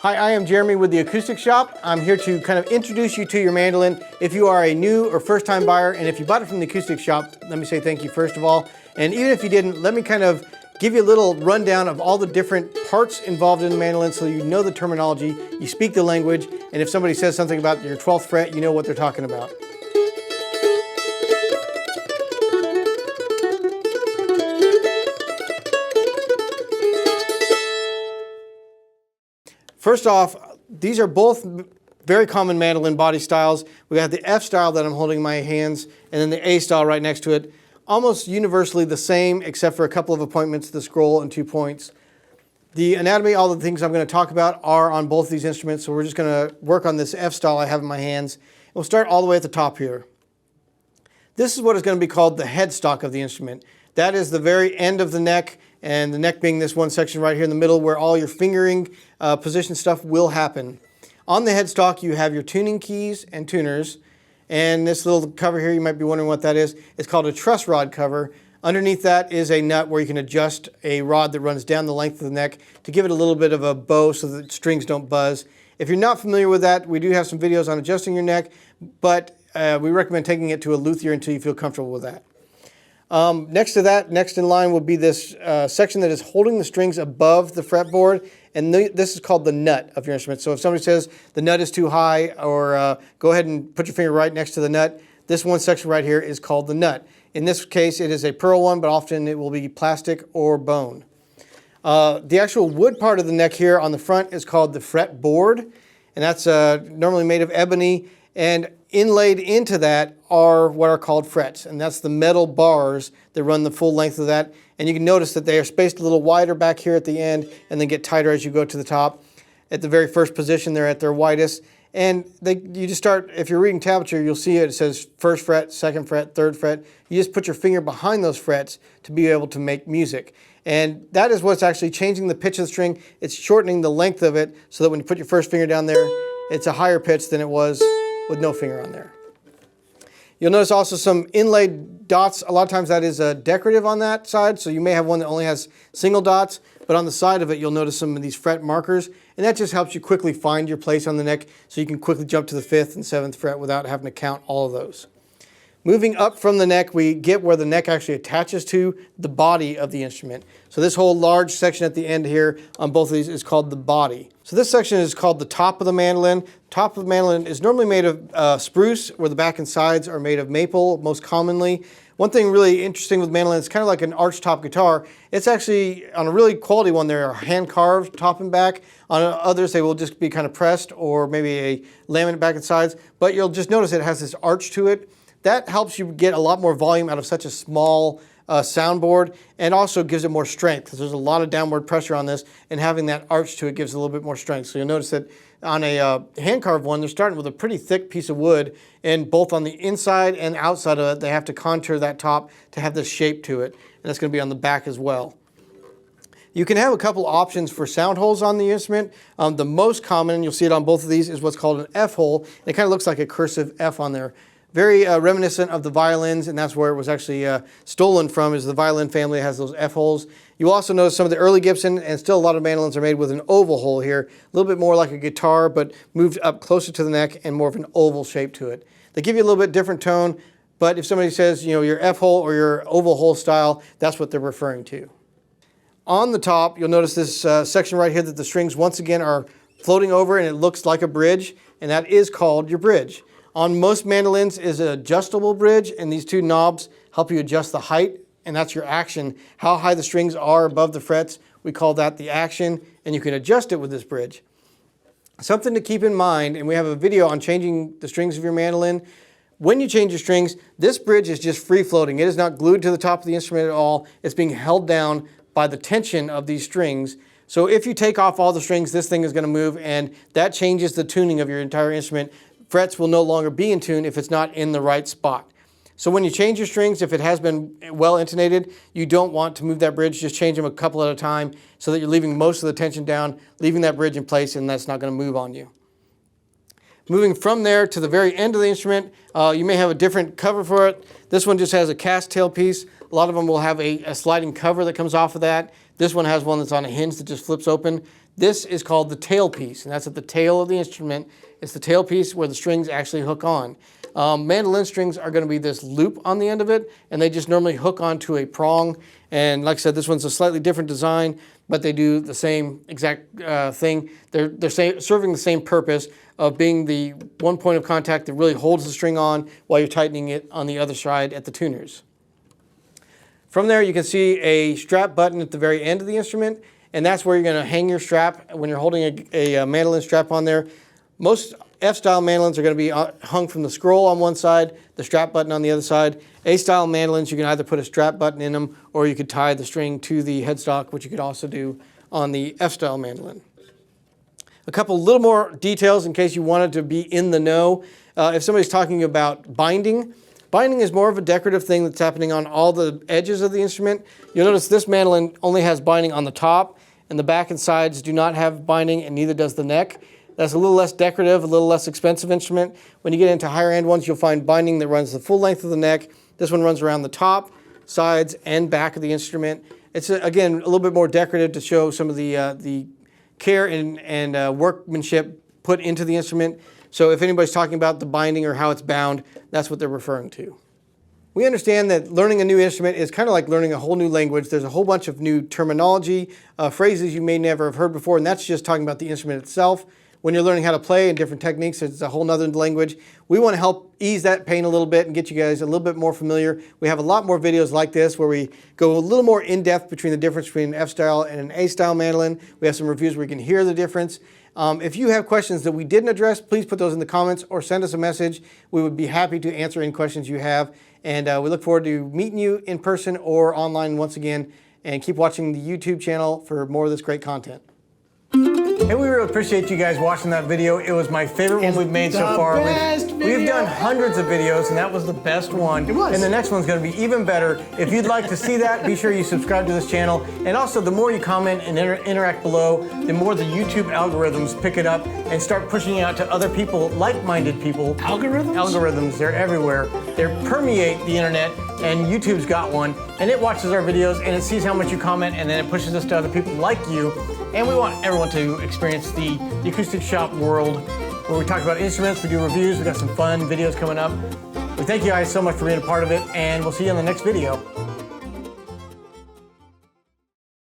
Hi, I am Jeremy with the Acoustic Shop. I'm here to kind of introduce you to your mandolin. If you are a new or first-time buyer, and if you bought it from the Acoustic Shop, let me say thank you first of all. And even if you didn't, let me kind of give you a little rundown of all the different parts involved in the mandolin so you know the terminology, you speak the language, and if somebody says something about your 12th fret, you know what they're talking about. First off, these are both very common mandolin body styles. We have the F style that I'm holding in my hands, and then the A style right next to it. Almost universally the same, except for a couple of appointments, the scroll and 2 points. The anatomy, all the things I'm going to talk about are on both these instruments, so we're just going to work on this F style I have in my hands. We'll start all the way at the top here. This is what is going to be called the headstock of the instrument. That is the very end of the neck, and the neck being this one section right here in the middle where all your fingering position stuff will happen. On the headstock you have your tuning keys and tuners, and this little cover here, you might be wondering what that is. It's called a truss rod cover. Underneath that is a nut where you can adjust a rod that runs down the length of the neck to give it a little bit of a bow so that strings don't buzz. If you're not familiar with that, we do have some videos on adjusting your neck, but we recommend taking it to a luthier until you feel comfortable with that. Next to that, next in line will be this section that is holding the strings above the fretboard, and this is called the nut of your instrument. So if somebody says the nut is too high, or go ahead and put your finger right next to the nut, this one section right here is called the nut. In this case, it is a pearl one, but often it will be plastic or bone. The actual wood part of the neck here on the front is called the fretboard, and that's normally made of ebony, and inlaid into that are what are called frets, and that's the metal bars that run the full length of that. And you can notice that they are spaced a little wider back here at the end and then get tighter as you go to the top. At the very first position, they're at their widest. And you just start, if you're reading tablature, you'll see it says first fret, second fret, third fret. You just put your finger behind those frets to be able to make music. And that is what's actually changing the pitch of the string. It's shortening the length of it so that when you put your first finger down there, it's a higher pitch than it was with no finger on there. You'll notice also some inlaid dots. A lot of times that is decorative on that side, so you may have one that only has single dots, but on the side of it you'll notice some of these fret markers, and that just helps you quickly find your place on the neck so you can quickly jump to the 5th and 7th fret without having to count all of those. Moving up from the neck, we get where the neck actually attaches to the body of the instrument. So this whole large section at the end here on both of these is called the body. So this section is called the top of the mandolin. Top of the mandolin is normally made of spruce, where the back and sides are made of maple most commonly. One thing really interesting with mandolin, it's kind of like an arch top guitar. It's actually, on a really quality one, they are hand carved top and back. On others, they will just be kind of pressed or maybe a laminate back and sides. But you'll just notice it has this arch to it. That helps you get a lot more volume out of such a small soundboard, and also gives it more strength because there's a lot of downward pressure on this, and having that arch to it gives it a little bit more strength. So you'll notice that on a hand carved one, they're starting with a pretty thick piece of wood, and both on the inside and outside of it, they have to contour that top to have this shape to it, and that's going to be on the back as well. You can have a couple options for sound holes on the instrument. The most common, you'll see it on both of these, is what's called an F hole. It kind of looks like a cursive F on there. Very reminiscent of the violins, and that's where it was actually stolen from, is the violin family that has those F holes. You also notice some of the early Gibson, and still a lot of mandolins are made with an oval hole here, a little bit more like a guitar, but moved up closer to the neck and more of an oval shape to it. They give you a little bit different tone, but if somebody says, you know, your F hole or your oval hole style, that's what they're referring to. On the top, you'll notice this section right here that the strings once again are floating over, and it looks like a bridge, and that is called your bridge. On most mandolins is an adjustable bridge, and these two knobs help you adjust the height, and that's your action. How high the strings are above the frets, we call that the action, and you can adjust it with this bridge. Something to keep in mind, and we have a video on changing the strings of your mandolin. When you change your strings, this bridge is just free floating. It is not glued to the top of the instrument at all. It's being held down by the tension of these strings. So if you take off all the strings, this thing is going to move, and that changes the tuning of your entire instrument. Frets will no longer be in tune if it's not in the right spot. So when you change your strings, if it has been well intonated, you don't want to move that bridge. Just change them a couple at a time so that you're leaving most of the tension down, leaving that bridge in place, and that's not going to move on you. Moving from there to the very end of the instrument, you may have a different cover for it. This one just has a cast tail piece. A lot of them will have a sliding cover that comes off of that. This one has one that's on a hinge that just flips open. This is called the tail piece, and that's at the tail of the instrument. It's the tail piece where the strings actually hook on. Mandolin strings are going to be this loop on the end of it, and they just normally hook onto a prong. And like I said, this one's a slightly different design, but they do the same exact thing. They're serving the same purpose of being the one point of contact that really holds the string on while you're tightening it on the other side at the tuners. From there, you can see a strap button at the very end of the instrument, and that's where you're going to hang your strap when you're holding a mandolin strap on there. Most F-style mandolins are going to be hung from the scroll on one side, the strap button on the other side. A-style mandolins, you can either put a strap button in them, or you could tie the string to the headstock, which you could also do on the F-style mandolin. A couple little more details in case you wanted to be in the know. If somebody's talking about binding, binding is more of a decorative thing that's happening on all the edges of the instrument. You'll notice this mandolin only has binding on the top, and the back and sides do not have binding, and neither does the neck. That's a little less decorative, a little less expensive instrument. When you get into higher end ones, you'll find binding that runs the full length of the neck. This one runs around the top, sides, and back of the instrument. It's, again, a little bit more decorative to show some of the care and workmanship put into the instrument. So if anybody's talking about the binding or how it's bound, that's what they're referring to. We understand that learning a new instrument is kind of like learning a whole new language. There's a whole bunch of new terminology, phrases you may never have heard before, and that's just talking about the instrument itself. When you're learning how to play and different techniques, it's a whole nother language. We want to help ease that pain a little bit and get you guys a little bit more familiar. We have a lot more videos like this where we go a little more in-depth between the difference between an F-style and an A-style mandolin. We have some reviews where you can hear the difference. If you have questions that we didn't address, please put those in the comments or send us a message. We would be happy to answer any questions you have. And we look forward to meeting you in person or online once again. And keep watching the YouTube channel for more of this great content. Hey, we really appreciate you guys watching that video. It was my favorite one we've made so far. We've done hundreds of videos, and that was the best one. It was. And the next one's going to be even better. If you'd like to see that, be sure you subscribe to this channel. And also, the more you comment and interact below, the more the YouTube algorithms pick it up and start pushing it out to other people, like-minded people. Algorithms? Algorithms, they're everywhere. They permeate the internet, and YouTube's got one, and it watches our videos, and it sees how much you comment, and then it pushes us to other people like you. And we want everyone to experience the acoustic shop world where we talk about instruments, we do reviews, we got some fun videos coming up. We thank you guys so much for being a part of it, and we'll see you in the next video.